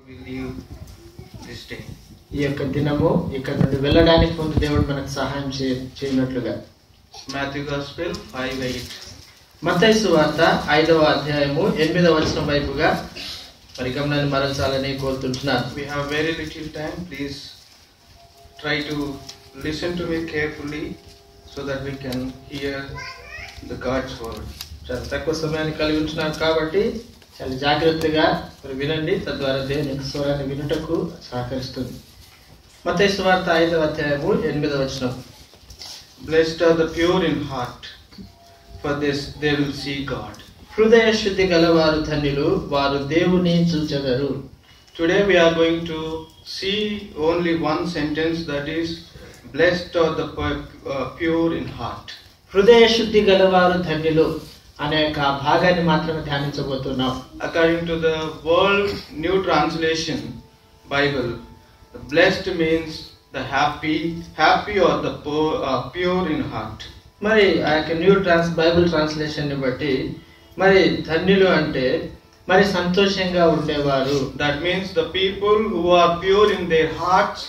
we leave this day. ఈ యొక్క దినము ఇక్కడ నుండి వెళ్ళడానికి ముందు దేవుడు మనకు సహాయం చేయనట్లుగా. Matthew Gospel 5:8. మత్తయి సువార్త 5వ అధ్యాయము 8వ వచనం వైపుగా మరి గమనాన్ని మరల్చాలని కోరుతుంటున్నాను. We have very little time. Please try to listen to me carefully so that we can hear the God's word. చాలా తక్కువ సమయాన్ని కలిగి ఉంటున్నాను కాబట్టి చాలా జాగ్రత్తగా మరి వినండి, తద్వారా దేవుని యొక్క స్వరాన్ని వినుటకు సహకరిస్తుంది. మత్తయి సువార్త 5వ అధ్యాయము 8వ వచనం. Blessed are the pure in heart, for this they will see God. హృదయ శుద్ధి గలవారు ధన్యులు, వారు దేవుని చూచెదరు. Today we are going to see only one sentence, that is, blessed are the pure in heart. హృదయ శుద్ధి గలవారు ధన్యులు అనే ఒక భాగాన్ని మాత్రమే ధ్యానించబోతున్నాం. According to the World New Translation Bible, the blessed means the happy or the pure in heart. మరి ఆ యొక్క న్యూ బైబిల్ ట్రాన్స్లేషన్ ని బట్టి మరి ధన్యులు అంటే మరి సంతోషంగా ఉండేవారు. That means the people who are pure in their hearts,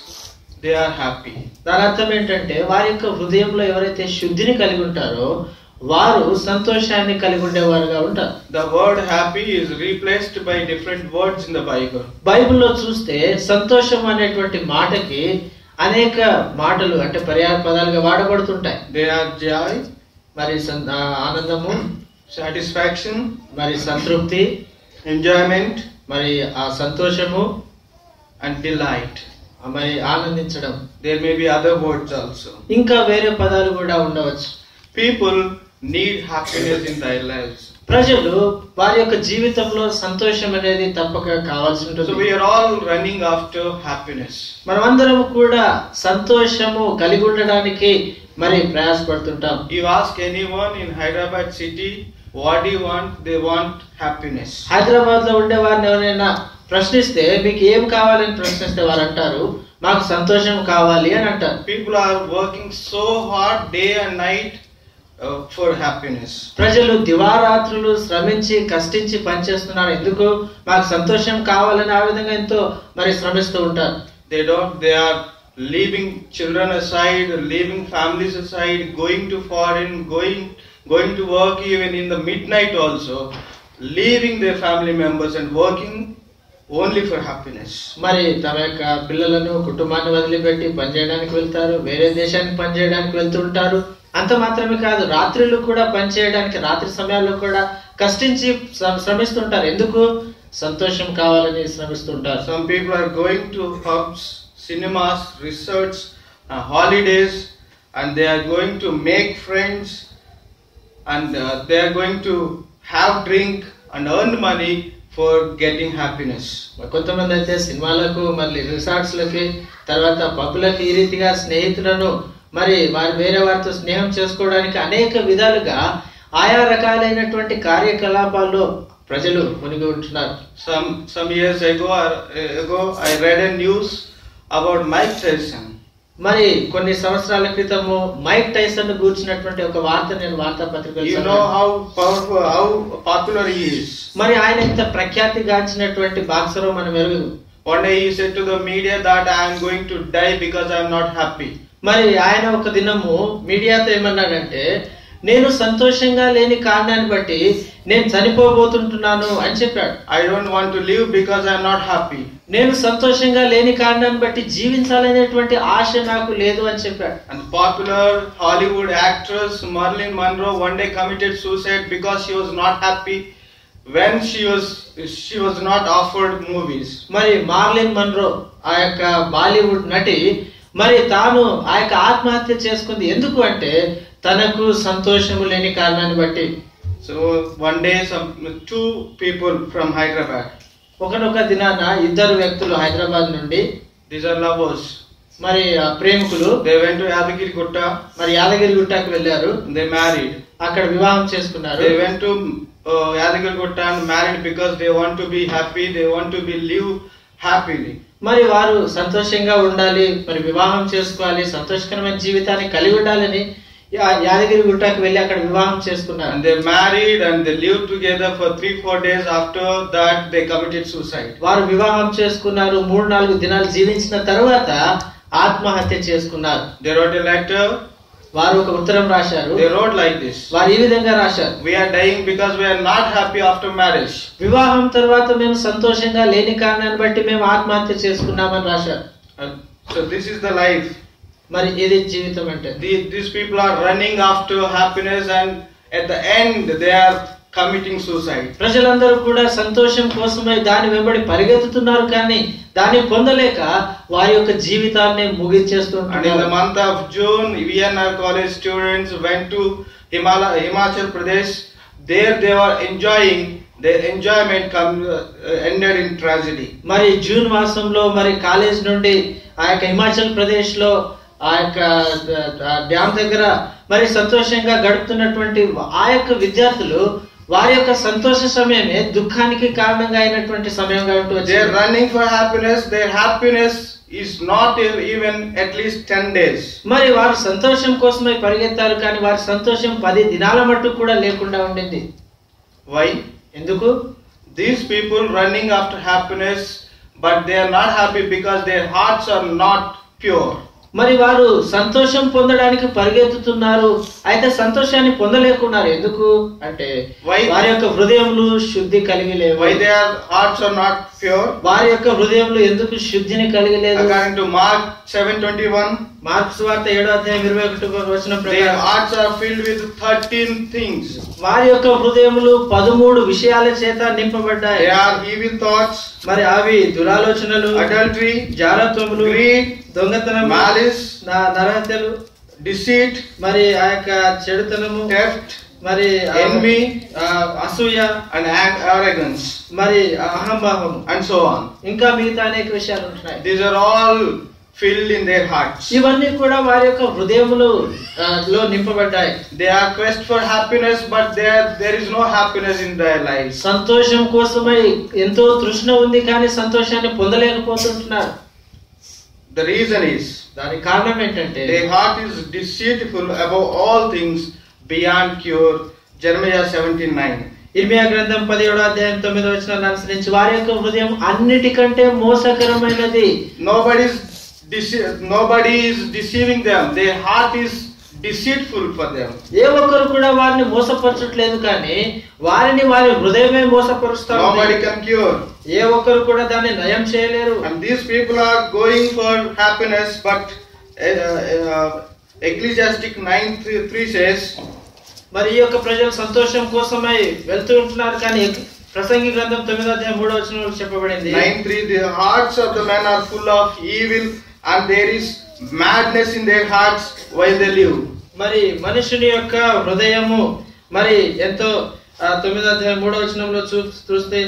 they are happy. దాని అర్థం ఏంటంటే వారి యొక్క హృదయంలో ఎవరైతే శుద్ధిని కలిగి ఉంటారో వారు సంతోషాన్ని కలిగి ఉండేవారుగా ఉంటారు. The word happy is replaced by different words in the Bible. బైబిల్లో చూస్తే సంతోషం అనేటువంటి మాటకి అనేక మాటలు అంటే పర్యాయ పదాలుగా వాడబడుతుంటాయి. They are joy, మరి ఆనందము, satisfaction, మరి సంతృప్తి, enjoyment, మరి ఆ సంతోషము and delight. మరి ఆనందించడం. There may be other words also. ఇంకా వేరే పదాలు కూడా ఉండవచ్చు. People need happiness in their lives. ప్రజలు వారి యొక్క జీవితంలో సంతోషం అనేది తప్పక కావాల్సి ఉంటుంది. So we are all running after happiness. మనమందరం కూడా సంతోషము కలిగి ఉండడానికి మరి ప్రయాసపడుతుంటాం. You ask anyone in Hyderabad city, what do you want? They want happiness. Hyderabad లో ఉండే వారిని ఎవరైనా ప్రశ్నిస్తే మీకు ఏం కావాలని ప్రశ్నిస్తే వారు అంటారు మాకు సంతోషం కావాలి అని అంటారు. People are working so hard day and night for happiness. ప్రజలు దివారాత్రులు శ్రమించి కష్టించి పనిచేస్తున్నారు. ఎందుకు? మాకు సంతోషం కావాలని ఆ విధంగా ఎంతో మరి శ్రమిస్తూ ఉంటారు. They are leaving children aside, leaving families aside, going to foreign, going to work even in the midnight also, leaving their family members and working only for happiness. మరి తమ యొక్క పిల్లలను కుటుంబాన్ని వదిలిపెట్టి పనిచేయడానికి వెళ్తారు, వేరే దేశానికి పనిచేయడానికి వెళ్తూ ఉంటారు. అంత మాత్రమే కాదు, రాత్రులు కూడా పనిచేయడానికి రాత్రి సమయాల్లో కూడా కష్టించి శ్రమిస్తుంటారు. ఎందుకు? సంతోషం కావాలని శ్రమిస్తుంటారు. Some people are going to pubs, cinemas, resorts, holidays, and they are going to make friends, and they are going to have drink and earn money for getting happiness. కొంతమంది అయితే సినిమాలకు మళ్ళీ రిసార్ట్స్ లకి తర్వాత పబ్బులకి ఈ రీతిగా స్నేహితులను మరి వారు వేరే వారితో స్నేహం చేసుకోవడానికి అనేక విధాలుగా ఆయా రకాలైనటువంటి కార్యకలాపాల్లో ప్రజలు మునిగి ఉంటున్నారు. Some years ago I read a news about Mike Tyson. మరి కొన్ని సంవత్సరాల క్రితము మైక్ టైసన్ గూర్చినటువంటి ఒక వార్త నేను వార్తాపత్రికలో You know how powerful, how popular he is. మరి ఆయన ఎంత ప్రఖ్యాతిగాంచినటువంటి బాక్సరో మనం ఎరుగు. One day he said to the media that I am going to die because I am not happy. మరి ఆయన ఒక దినము మీడియాతో ఏమన్నాడంటే నేను సంతోషంగా లేని కారణాన్ని బట్టి నేను చనిపోబోతుంటున్నాను అని చెప్పాడు. I don't want to live because I am not happy. నేను సంతోషంగా లేని కారణాన్ని బట్టి జీవించాలనేటువంటి ఆశ నాకు లేదు అని చెప్పాడు. And popular Hollywood actress Marilyn Monroe one day committed suicide because she was not happy when she was not offered movies. మరి మార్లిన్ మన్రో ఆ యొక్క బాలీవుడ్ నటి మరి తాను ఆ యొక్క ఆత్మహత్య చేసుకుంది. ఎందుకు అంటే తనకు సంతోషము లేని కారణాన్ని బట్టి. So one day two people from Hyderabad, ఒకనొక దినాన ఇద్దరు వ్యక్తులు హైదరాబాద్ నుండి, these are lovers, మరి ప్రేమికులు, they went to Yadagiri Gutta, మరి యాదగిరి గుట్టకు వెళ్ళారు. they married. అక్కడ వివాహం చేసుకున్నారు. They went to Yadagiri Gutta and married because they want to be happy, they want to live happily. మరి వారు సంతోషంగా ఉండాలి, మరి వివాహం చేసుకోవాలి, సంతోషకరమైన జీవితాన్ని కలిగి ఉండాలని యాదగిరి గుట్టకు వెళ్ళి అక్కడ వివాహం చేసుకున్నారు. And they married and they lived together for 3-4 days. After that they committed suicide. వారు వివాహం చేసుకున్నారు. 3-4 దినాలు జీవించిన తర్వాత ఆత్మహత్య చేసుకున్నారు. They wrote a letter. వారు ఒక ఉత్తరం రాశారు. They wrote like this. వారు ఈ విధంగా రాశారు, We are dying because we are not happy after marriage. వివాహం తర్వాత మేము సంతోషంగా లేని కారణాన్ని బట్టి మేము ఆత్మహత్య చేసుకున్నామని రాశారు. So this is the life. మరి ఇది జీవితం అంటే. These people are running after happiness and at the end they are committing suicide. ప్రజలందరూ కూడా సంతోషం కోసమై దాని వెంబడి పరిగెత్తుతున్నారు, కానీ దాన్ని పొందలేక వారి యొక్క జీవితాన్ని And in the ముగించేస్తున్నారు. month of June, VNR college students went to Himachal Pradesh. There they were enjoying. Their enjoyment ended in tragedy. మరి జూన్ మాసంలో మరి కాలేజ్ నుండి ఆ యొక్క హిమాచల్ ప్రదేశ్ లో ఆ యొక్క డ్యామ్ దగ్గర మరి సంతోషంగా గడుపుతున్నటువంటి ఆ యొక్క విద్యార్థులు వారి యొక్క సంతోష సమయమే దుఃఖానికి కారణంగా అయినటువంటి సమయంగా They ఉంటుంది. are running for happiness. Their happiness is not even at least 10 days. మరి వారు సంతోషం కోసమై పరిగెత్తారు, కానీ వారి సంతోషం 10 దినాల మట్టు కూడా లేకుండా ఉండింది. Why? ఎందుకు? These people running after happiness, but they are not happy because their hearts are not pure. మరి వారు సంతోషం పొందడానికి పరిగెత్తుతున్నారు, అయితే సంతోషాన్ని పొందలేకున్నారు. ఎందుకు అంటే Why? వారి యొక్క హృదయములు శుద్ధి కలిగి లేవు. Why their hearts are not pure? వారి యొక్క హృదయములు ఎందుకు శుద్ధిని కలిగి లేదు? According to Mark 7:21, మార్క్స్ వార్త 7:21 their ప్రకారం hearts are filled with 13 things. వారి యొక్క హృదయములు 13 విషయాల చేత నింపబడ్డాయి. They are evil thoughts, మరి అవి దురాలోచనలు, adultery, జారత్వములు, greed, దొంగతనము, malice, నరహత్యలు, deceit, మరి ఆ యొక్క చెడుతనము, theft, మరి envy, అసూయ, and arrogance, మరి అహంభావం, and so on. ఇంకా మిగతా అనేక విషయాలు ఉంటున్నాయి. These are all filled in their hearts. ఇవన్నీ కూడా వారి యొక్క హృదయములు లో నింపబడ్డాయి. They are quest for happiness, but there is no happiness in their lives. సంతోషం కోసమై ఎంతో తృష్ణ ఉంది, కానీ సంతోషాన్ని పొందలేకపోతుంటున్నారు. The reason is దానికి కారణం ఏంటంటే their heart is deceitful above all things, beyond cure. Jeremiah 17:9. ఇర్మియా గ్రంథం 17:9 అనుసరించి వారి యొక్క హృదయం అన్నిటికంటే మోసకరమైనది. Nobody is deceiving them. Their heart is deceitful for them. ఏ ఒక్కరు కూడా వారిని మోసపరచట్లేదు, కానీ వారిని వారి హృదయమే మోసపరుస్తారు. Nobody can cure. ఏ ఒక్కరు కూడా దాన్ని నయం చేయలేరు. And these people are going for happiness, but Ecclesiastic 9:3 says, మరి ఈ యొక్క ప్రజలు సంతోషం కోసమై వెళ్తూ ఉంటున్నారు, కానీ ప్రసంగి గ్రంథం 9:3 చెప్పబడింది, 9:3, the hearts of the men are full of evil, and there is madness in their hearts while they live. మరి మనుషుని యొక్క హృదయము మరి ఎంతో 9:3 చూస్తే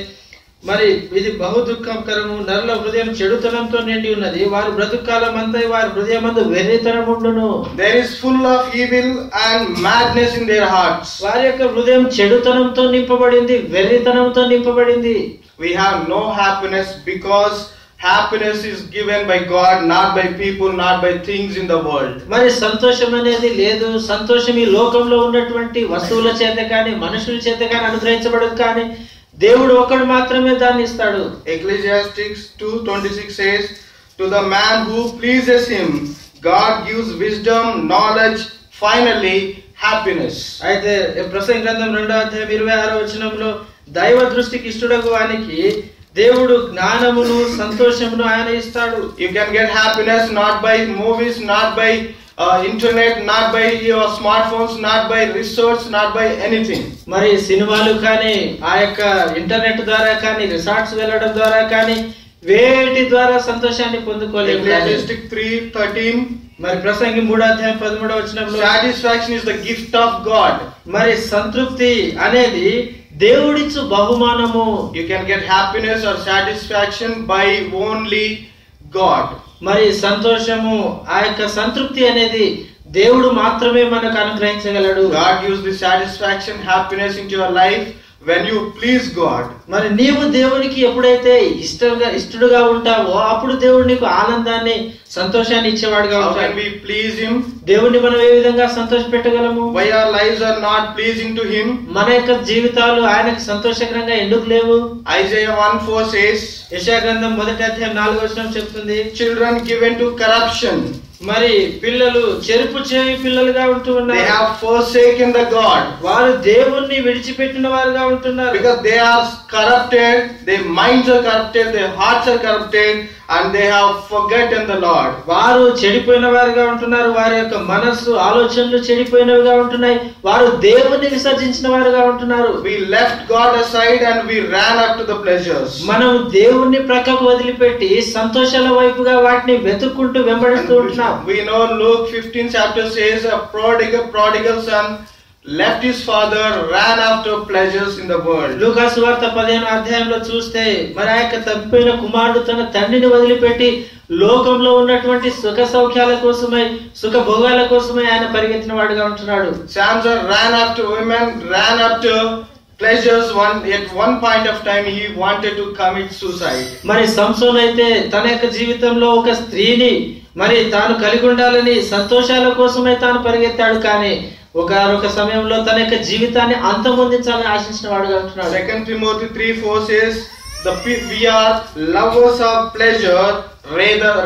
మరి ఇది బహు దుఃఖకరము, నరుల హృదయం చెడుతనంతో నిండి ఉన్నది, వారి బ్రతుకాలం అంతా వారి హృదయమందు వెర్రితనం ఉండును. There is full of evil and madness in their hearts. వారి యొక్క హృదయం చెడుతనంతో నింపబడింది, వెర్రితనంతో నింపబడింది. We have no happiness because happiness is given by God, not by people, not by things in the world. మరి సంతోషం అనేది లేదు. సంతోషం ఈ లోకంలో ఉన్నటువంటి వస్తువుల చేత కానీ మనుషుల చేత కానీ అనుగ్రహించబడదు, కానీ దేవుడు ఒకడు మాత్రమే దాన్ని ఇస్తాడు. Ecclesiastes 2:26 says, to the man who pleases him, God gives wisdom, knowledge, finally happiness. అయితే ప్రసంగి గ్రంథం 2:26 దైవ దృష్టికి ఇష్టడగు వానికి దేవుడు జ్ఞానమును సంతోషమును ఆయన ఇస్తాడు. You can get happiness not by movies, not by internet, not by your smartphones, not by resorts, not by anything. మరి సినిమాలు కానీ ఆ యొక్క ఇంటర్నెట్ ద్వారా కానీ రిసార్ట్స్ వెళ్ళడం ద్వారా కానీ వేటి ద్వారా సంతోషాన్ని పొందుకోలేము. Ecclesiastes 3:13, మరి ప్రసంగి 3:13 satisfaction is the gift of God. మరి సంతృప్తి అనేది దేవుడిచ్చు బహుమానము. You can get happiness or satisfaction by only God. మరి సంతోషము ఆ యొక్క సంతృప్తి అనేది దేవుడు మాత్రమే మనకు అనుగ్రహించగలడు. God gives the satisfaction, happiness into your life when you please God. మరి నీవు దేవునికి ఎప్పుడైతే ఇష్టడుగా ఉంటావో అప్పుడు దేవుడు నీకు ఆనందాన్ని సంతోషాన్ని ఇచ్చేవాడుగా How ఉంటాడు. can we please Him? దేవుణ్ణి మనం ఏ విధంగా సంతోష పెట్టగలము? Why our lives are not pleasing to Him? మన యొక్క జీవితాలు ఆయనకు సంతోషకరంగా ఎందుకు లేవు? Isaiah 1:4 says, యెషయా గ్రంథం 1వ అధ్యాయం 4వ వచనం చెప్తుంది, children given to corruption, మరి పిల్లలు చెరుపు చేయి పిల్లలుగా ఉంటూ they ఉన్నారు. have forsaken the God. వారు దేవుణ్ణి విడిచిపెట్టిన వారుగా ఉంటున్నారు. Because they are corrupted, their minds are corrupted, their hearts are corrupted, and they have forgotten the Lord. వారు చెడిపోయిన వారుగా ఉంటున్నారు. వారి యొక్క మనస్సు ఆలోచనలు చెడిపోయినవిగా ఉంటున్నాయి. వారు దేవుణ్ణి విసర్జించిన వారుగా ఉంటున్నారు. We left God aside and we ran after the pleasures. మనం దేవుణ్ణి ప్రక్కకు వదిలిపెట్టి సంతోషాల వైపుగా వాటిని వెతుక్కుంటూ వెంబడిస్తూ ఉంటున్నాం. We know Luke 15 chapter says a prodigal son left his father, ran after pleasures in the world. లూకా సువార్త 15వ అధ్యాయంలో చూస్తే మరి ఆ యొక్క తప్పిపోయిన కుమారుడు తన తండ్రిని వదిలిపెట్టి లోకంలో ఉన్నటువంటి సుఖ సౌఖ్యాల కోసమై సుఖ భోగాల కోసమై ఆయన పరిగెత్తిన వాడుగా ఉంటున్నాడు. Samson ran after women, ran after pleasures. At one point of time he wanted to commit suicide. మరి సంసోన్ అయితే తన యొక్క జీవితంలో ఒక స్త్రీని మరి తాను కలిగి ఉండాలని సంతోషాల కోసమై తాను పరిగెత్తాడు. కానీ ఒక సమయంలో తన యొక్క జీవితాన్ని అంతమొందించాలని ఆశించిన వాడుగా ఉంటున్నాడు. 2 Timothy 3:4 says, we are lovers of pleasure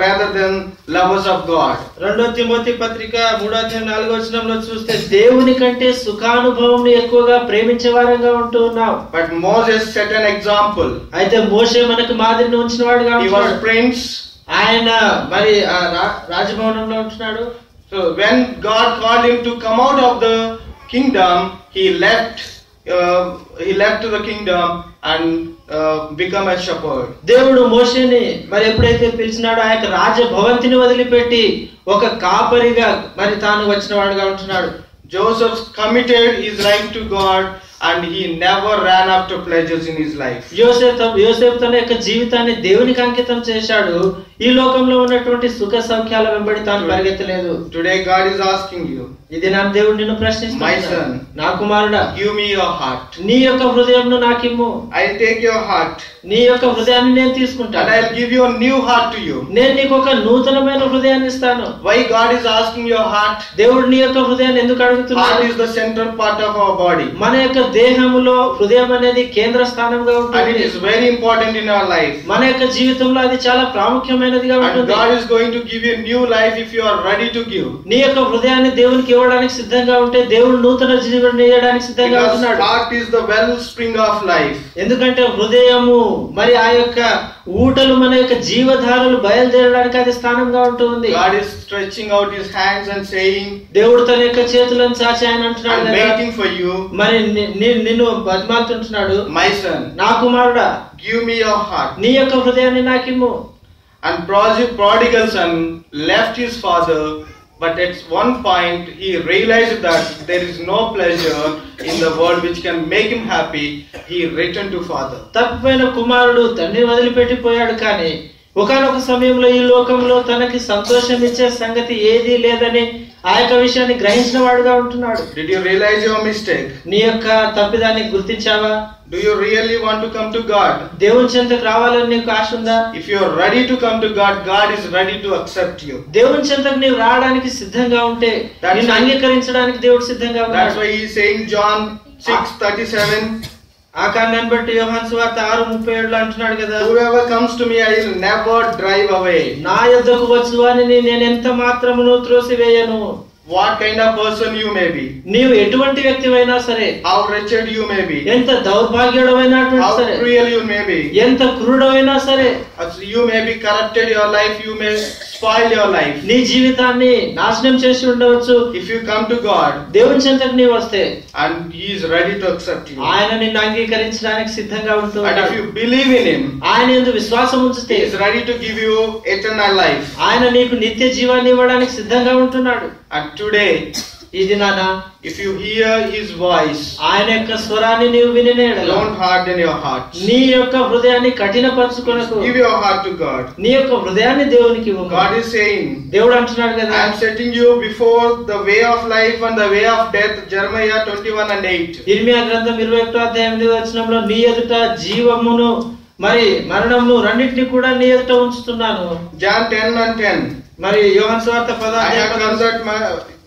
rather than lovers of God. 2 Timothy పత్రిక 3వ అధ్యాయం 4వ వచనంలో చూస్తే దేవుని కంటే సుఖానుభవం ఎక్కువగా ప్రేమించే వారంగా ఉంటూ ఉన్నాం. But Moses set an example. అయితే మోషే మనకు మాదిరిని ఉంచిన వాడుగా He was prince. ఆయన మరి రాజభవనంలో ఉంటున్నాడు. So when God called him to come out of the kingdom, he left the kingdom and become a shepherd. దేవుడు మోషేని మరి ఎప్పుడైతే పిలిచినాడో ఆ యొక్క రాజభవంతిని వదిలిపెట్టి ఒక కాపరిగా మరి తాను వచ్చిన వాడుగా ఉంటున్నాడు. Joseph committed his life to God and he never ran after pleasures in his life. యోసేపు తన యొక్క జీవితాన్ని దేవునికి అంకితం చేశాడు. ఈ లోకంలో ఉన్నటువంటి సుఖ సౌఖ్యాల వెంబడి తాను పరిగెత్తలేదు. Today God is asking you, ఇది నా దేవుడు నిన్ను ప్రశ్నిస్తున్నాడు. My son, నా కుమారుడా, give me your heart. నీ యొక్క హృదయంను నాకిమ్ము. I'll take your heart. నీ యొక్క హృదయాన్ని నేను తీసుకుంటాను. And I'll give you a new heart to you. నేను నీకు ఒక నూతనమైన హృదయాన్ని ఇస్తాను. Why God is asking your heart? దేవుడు నీ యొక్క హృదయాన్ని ఎందుకు అడుగుతున్నాడు? Heart is the central part of our body. మన యొక్క దేహములో హృదయం అనేది కేంద్ర స్థానంగా And ఉంటుంది. it is very important in our life. మన యొక్క జీవితంలో అది చాలా ప్రాముఖ్యమైనదిగా And ఉంటుంది. God is going to give you a new life if you are ready to give. నీ యొక్క హృదయాన్ని దేవునికి ఇవ్వడానికి సిద్ధంగా ఉంటే దేవుడు నూతన జీవనం ఇవ్వడానికి సిద్ధంగా Because ఉంటున్నాడు. heart is the wellspring of life. ఎందుకంటే హృదయము మరి ఆ యొక్క ఊటలు మన యొక్క జీవధారలు బయలుదేరడానికి అది స్థానంగా ఉంటుంది. God is stretching out his hands and saying, దేవుడు తన యొక్క చేతులను చాచి ఆయన అంటున్నాడు I'm కదా, waiting for you. మరి నిన్ను బతిమాలుతుంటున్నాడు. My son, నా కుమారుడా, give me your heart. నీ యొక్క హృదయాన్ని నాకిమ్ము. And prodigal son left his father, but at one point he realized that there is no pleasure in the world which can make him happy. He returned to father. తప్పిపోయిన కుమారుడు తండ్రిని వదిలిపెట్టి పోయాడు. కానీ ఒకానొక సమయంలో ఈ లోకంలో తనకి సంతోషం ఇచ్చే సంగతి ఏదీ లేదని ఆ యొక్క విషయాన్ని గ్రహించిన వాడుగా ఉంటున్నాడు. Did you realize your mistake? నీ యొక్క తప్పిదాన్ని గుర్తించావా? Do you really want to come to God? దేవుని చెంతకు రావాలని నీకు ఆశ ఉందా? If you are ready to come to God, God is ready to accept you. దేవుని చెంతకు నీవు రావడానికి సిద్ధంగా ఉంటే నిన్ను అంగీకరించడానికి దేవుడు సిద్ధంగా That's ఉన్నాడు. why he is saying John 6:37. ఆ కారణాన్ని బట్టి యోహాను సువార్త 6:37 అంటున్నాడు కదా, Whoever comes to me, I will never drive away. నా యొద్దకు వచ్చు వానిని నేను ఎంత మాత్రమును త్రోసివేయను. What kind of person you may be, నీవు ఎటువంటి వ్యక్తివైనా సరే, how wretched you may be, ఎంత దౌర్భాగ్యుడమైనటువంటి how సరే, cruel you may be, ఎంత క్రూడమైనా సరే, as you may be corrupted your life, you may spoil your life. నీ జీవితాన్ని నాశనం చేసి ఉండవచ్చు. If you come to God దేవుని చెంతకు నీవు వస్తే and he is ready to accept you, ఆయన నిన్ను అంగీకరించడానికి సిద్ధంగా and ఉంటున్నాడు. if you believe in him, ఆయన యందు విశ్వాసం ఉంచితే he is ready to give you eternal life. ఆయన నీకు నిత్య జీవాన్ని ఇవ్వడానికి సిద్ధంగా ఉంటున్నాడు. And today, ఇది నానా if you hear his voice, ఆయన యొక్క స్వరాన్ని నీవు వినినేడు don't harden your heart. నీ యొక్క హృదయాన్ని కఠినపరచుకొనకు. Give your heart to God. నీ యొక్క హృదయాన్ని దేవునికి ఇవ్వు. God is saying, దేవుడు అంటున్నాడు కదా, I am setting you before the way of life and the way of death. Jeremiah 21:8. ఇర్మియా గ్రంథం 21వ అధ్యాయం 8వ వచనంలో నీ ఎదుట జీవమును మరి మరణమును రెండింటిని కూడా నీ ఎదుట ఉంచుతున్నాను. John 10:10. మరి యోహాను సువార్త 10వ I have come that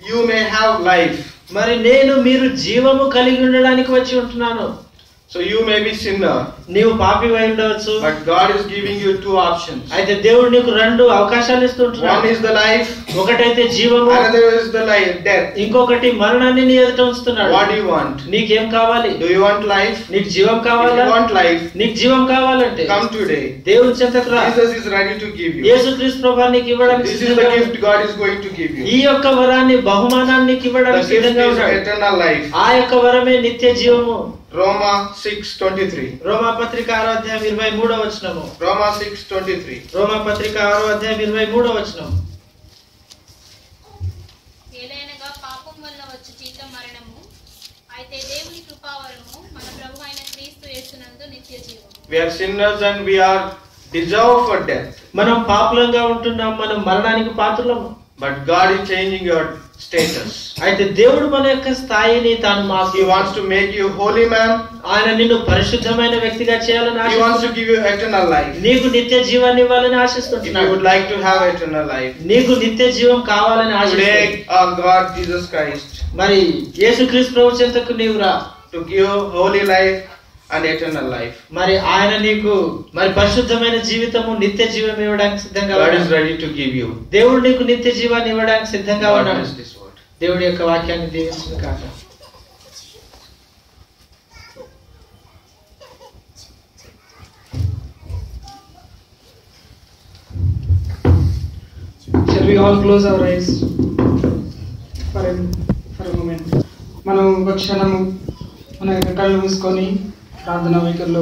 you may have life. మరి నేను మీరు జీవము కలిగి ఉండడానికి వచ్చి ఉంటున్నాను. So you may be sinner, నీవు పాపివై ఉండవచ్చు, but God is giving you two options. అయితే దేవుడు నీకు రెండు అవకాశాలు ఇస్తుంటున్నాడు. One is the life, ఒకటైతే జీవము, another is the life, death. ఇంకొకటి మరణాన్ని నీ ఎదుట ఉంచుతున్నాడు. What do you want? నీకేం కావాలి? Do you want life? నీకు జీవం కావాలా? If you want life, నీకు జీవం కావాలంటే come today. దేవుని చెంతకు రా. Jesus is ready to give you. యేసుక్రీస్తు ప్రభువు నీకు ఇవ్వడానికి This is the gift God is going to give you. ఈ యొక్క వరాన్ని బహుమానాన్ని నీకు The ఇవ్వడానికి gift సిద్ధంగా is ఉన్నాడు. eternal life. ఆ యొక్క వరమే నిత్య జీవము. Roma 6:23. రోమా పత్రిక 6వ అధ్యాయం 23వ వచనము. Roma 6:23. రోమా పత్రిక 6వ అధ్యాయం 23వ వచనం. ఏలైనగా పాపం వల్ల వచ్చు జీతం మరణము, అయితే దేవుని కృపావరము మన ప్రభువైన క్రీస్తు యేసునందు నిత్య జీవము. We are sinners and we are deserved for death. మనం పాపులంగా ఉంటున్నాం, మనం మరణానికి పాత్రులము. But God is changing your status. అయితే దేవుడు మన యొక్క స్థాయిని తాను He March wants to make you holy man. ఆయన నిన్ను పరిశుద్ధమైన వ్యక్తిగా చేయాలని He wants to give you eternal life. నీకు నిత్య జీవాన్ని ఇవ్వాలని If you ఆశిస్తున్నాడు. would like to have eternal life, నీకు నిత్య జీవం కావాలని ఆశిస్తున్నాడు. today our God Jesus Christ మరి యేసుక్రీస్తు ప్రభు చెంతకు నీవు రా. to give holy life and eternal life. మరి ఆయన నీకు మరి పరిశుద్ధమైన జీవితము నిత్య జీవం ఇవ్వడానికి సిద్ధంగా God ఉన్నాడు. is ready to give you. దేవుడు నీకు నిత్య జీవాన్ని ఇవ్వడానికి సిద్ధంగా God ఉన్నాడు. bless this word. దేవుడి యొక్క వాక్యాన్ని దీవించును కాక. Shall we all close our eyes for a moment? మనం ఒక క్షణము మన యొక్క కళ్ళు మూసుకొని ప్రార్థన వైఖరిలో